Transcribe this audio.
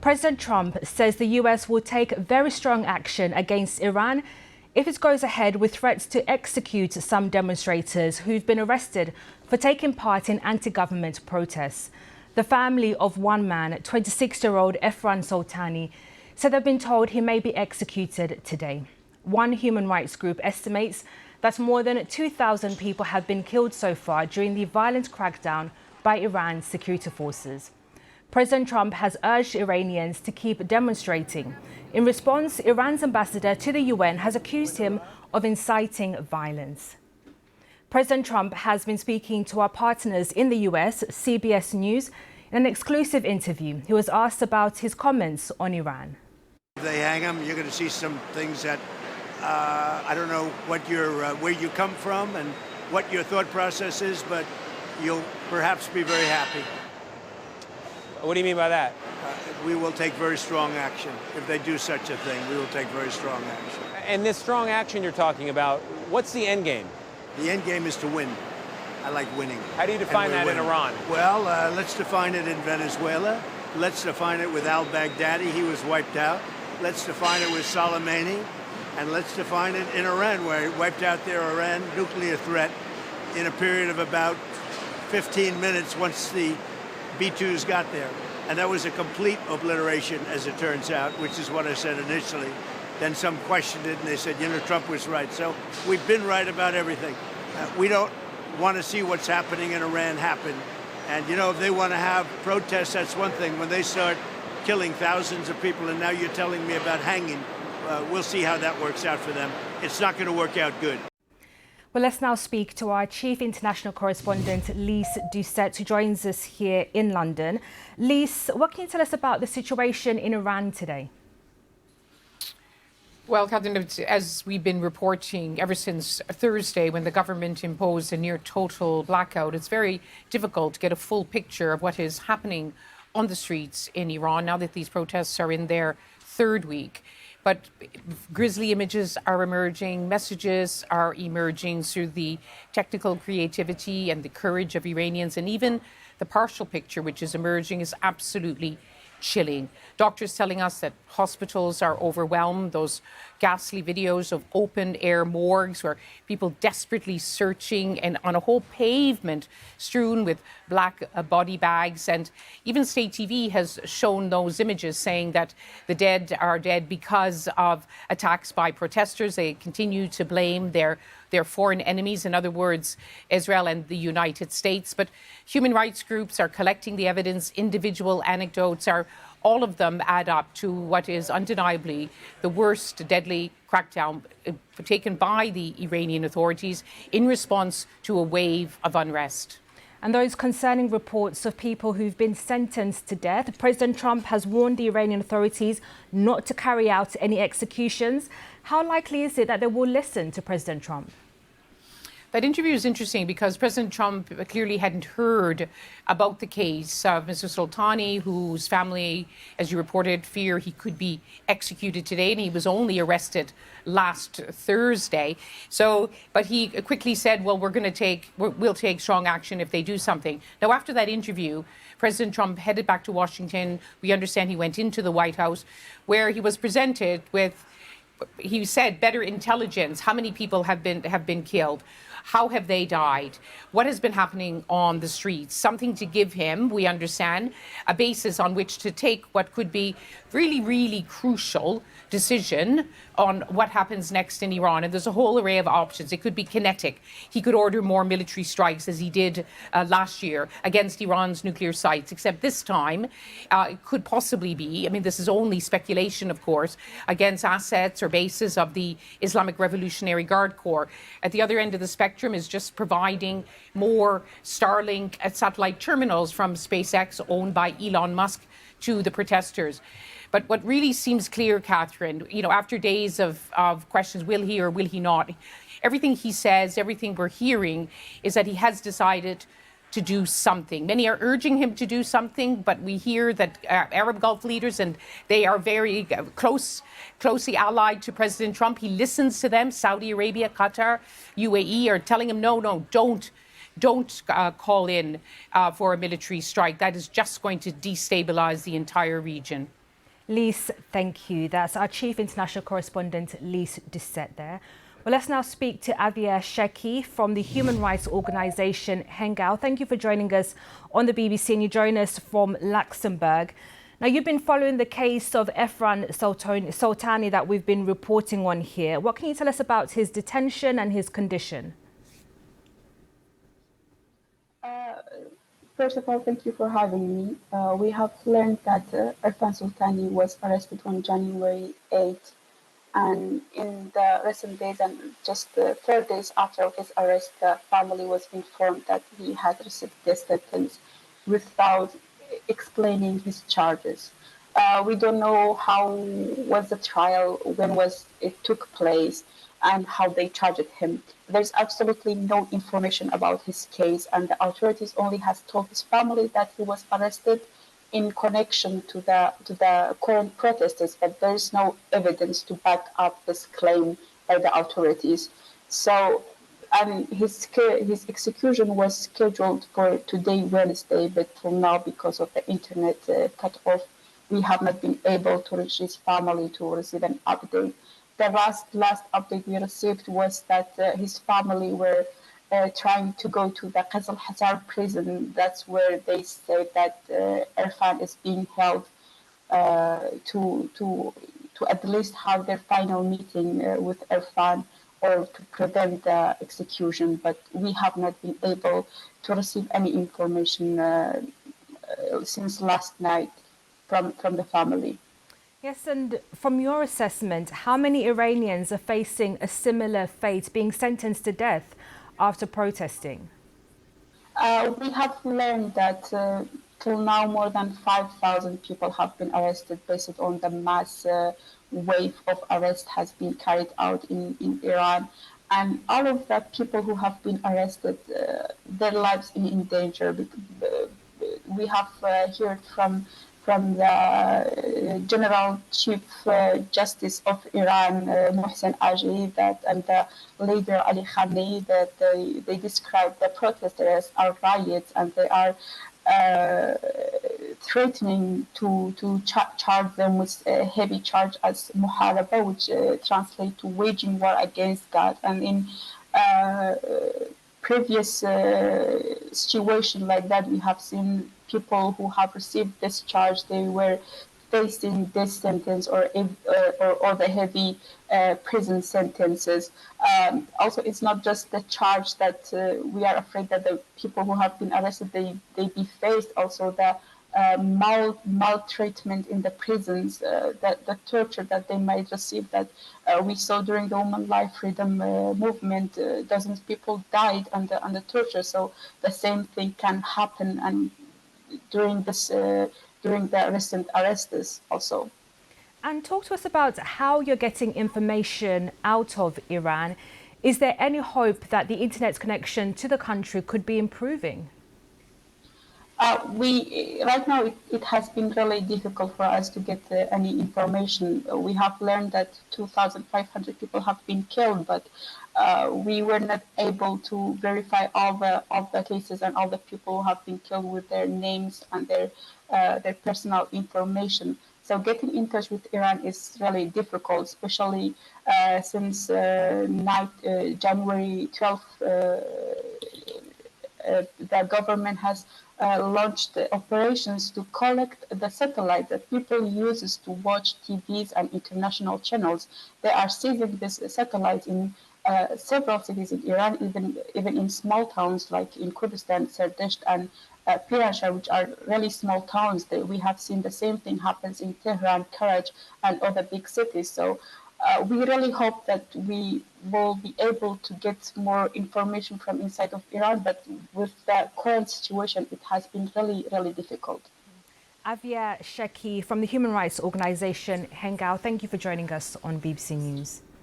President Trump says the US will take very strong action against Iran if it goes ahead with threats to execute some demonstrators who've been arrested for taking part in anti-government protests. The family of one man, 26-year-old Erfan Soltani, said they've been told he may be executed today. One human rights group estimates that more than 2,000 people have been killed so far during the violent crackdown by Iran's security forces. President Trump has urged Iranians to keep demonstrating. In response, Iran's ambassador to the UN has accused him of inciting violence. President Trump has been speaking to our partners in the US, CBS News, in an exclusive interview. He was asked about his comments on Iran. If they hang him, you're going to see some things that I don't know what where you come from and what your thought process is, but you'll perhaps be very happy. What do you mean by that? We will take very strong action. If they do such a thing, we will take very strong action. And this strong action you're talking about, what's the end game? The end game is to win. I like winning. How do you define that in Iran? Well, let's define it in Venezuela. Let's define it with al-Baghdadi. He was wiped out. Let's define it with Soleimani. And let's define it in Iran, where he wiped out their Iran nuclear threat in a period of about 15 minutes once the B-2s got there. And that was a complete obliteration, as it turns out, which is what I said initially. Then some questioned it, and they said, Trump was right. So we've been right about everything. We don't want to see what's happening in Iran happen. And, if they want to have protests, that's one thing. When they start killing thousands of people, and now you're telling me about hanging, we'll see how that works out for them. It's not going to work out good. Well, let's now speak to our chief international correspondent, Lise Doucette, who joins us here in London. Lise, what can you tell us about the situation in Iran today? Well, Catherine, as we've been reporting ever since Thursday, when the government imposed a near total blackout, it's very difficult to get a full picture of what is happening on the streets in Iran now that these protests are in their third week. But grisly images are emerging, messages are emerging through the technical creativity and the courage of Iranians, and even the partial picture which is emerging is absolutely chilling. Doctors telling us that hospitals are overwhelmed, those ghastly videos of open-air morgues where people desperately searching and on a whole pavement strewn with black body bags. And even state TV has shown those images, saying that the dead are dead because of attacks by protesters. They continue to blame their foreign enemies, in other words, Israel and the United States. But human rights groups are collecting the evidence. Individual anecdotes all of them add up to what is undeniably the worst deadly crackdown taken by the Iranian authorities in response to a wave of unrest. And those concerning reports of people who've been sentenced to death, President Trump has warned the Iranian authorities not to carry out any executions. How likely is it that they will listen to President Trump? That interview is interesting because President Trump clearly hadn't heard about the case of Mr. Soltani, whose family, as you reported, fear he could be executed today, and he was only arrested last Thursday. But he quickly said, well, we'll take strong action if they do something. Now, after that interview, President Trump headed back to Washington. We understand he went into the White House, where he was presented with, he said, better intelligence. How many people have been killed? How have they died? What has been happening on the streets? Something to give him, we understand, a basis on which to take what could be really, really crucial decision on what happens next in Iran. And there's a whole array of options. It could be kinetic. He could order more military strikes, as he did last year, against Iran's nuclear sites, except this time it could possibly be, this is only speculation, of course, against assets or bases of the Islamic Revolutionary Guard Corps. At the other end of the spectrum is just providing more Starlink satellite terminals from SpaceX, owned by Elon Musk, to the protesters. But what really seems clear, Catherine, after days of questions, will he or will he not? Everything he says, everything we're hearing is that he has decided to do something. Many are urging him to do something, but we hear that Arab Gulf leaders, and they are very closely allied to President Trump. He listens to them. Saudi Arabia, Qatar, UAE are telling him, no, don't call in for a military strike. That is just going to destabilize the entire region. Lise, thank you. That's our chief international correspondent, Lise Doucet there. Well, let's now speak to Avia Sheki from the human rights organisation Hengao. Thank you for joining us on the BBC, and you join us from Luxembourg. Now, you've been following the case of Erfan Soltani that we've been reporting on here. What can you tell us about his detention and his condition? First of all, thank you for having me. We have learned that Erfan Soltani was arrested on January 8th, and in the recent days and just 4 days after his arrest, the family was informed that he had received death sentence without explaining his charges. We don't know how was the trial, when was it took place, and how they charged him. There's absolutely no information about his case, and the authorities only has told his family that he was arrested in connection to the current protesters, but there's no evidence to back up this claim by the authorities. So, and his execution was scheduled for today, Wednesday, but till now, because of the internet cut off, we have not been able to reach his family to receive an update. The last update we received was that his family were trying to go to the Qasr Hazar prison. That's where they say that Erfan is being held to at least have their final meeting with Erfan, or to prevent the execution. But we have not been able to receive any information since last night from the family. Yes, and from your assessment, how many Iranians are facing a similar fate, being sentenced to death after protesting? We have learned that till now more than 5,000 people have been arrested based on the mass wave of arrest has been carried out in Iran. And all of the people who have been arrested, their lives in danger. We have heard from the General Chief Justice of Iran, Mohsen Aji, and the leader Ali Khamenei, that they describe the protesters as riots, and they are threatening to charge them with a heavy charge as muharaba, which translates to waging war against God. And in previous situation like that, we have seen people who have received this charge, they were facing death sentence or the heavy prison sentences. Also, it's not just the charge that we are afraid that the people who have been arrested, they be faced also the maltreatment in the prisons, the torture that they might receive, that we saw during the Women Life Freedom movement. Dozens of people died under torture, so the same thing can happen and during the recent arrests also. And talk to us about how you're getting information out of Iran. Is there any hope that the internet's connection to the country could be improving? Right now it has been really difficult for us to get any information. We have learned that 2,500 people have been killed, but we were not able to verify all the cases and all the people who have been killed with their names and their personal information. So getting in touch with Iran is really difficult, especially since January 12th. The government has launched operations to collect the satellite that people use to watch TVs and international channels. They are seizing this satellite in several cities in Iran, even in small towns like in Kurdistan, Sardesht and Pirasha, which are really small towns. We have seen the same thing happens in Tehran, Karaj, and other big cities. So we really hope that we will be able to get more information from inside of Iran, but with the current situation, it has been really, really difficult. Avia Sheki from the human rights organisation Hengao, thank you for joining us on BBC News.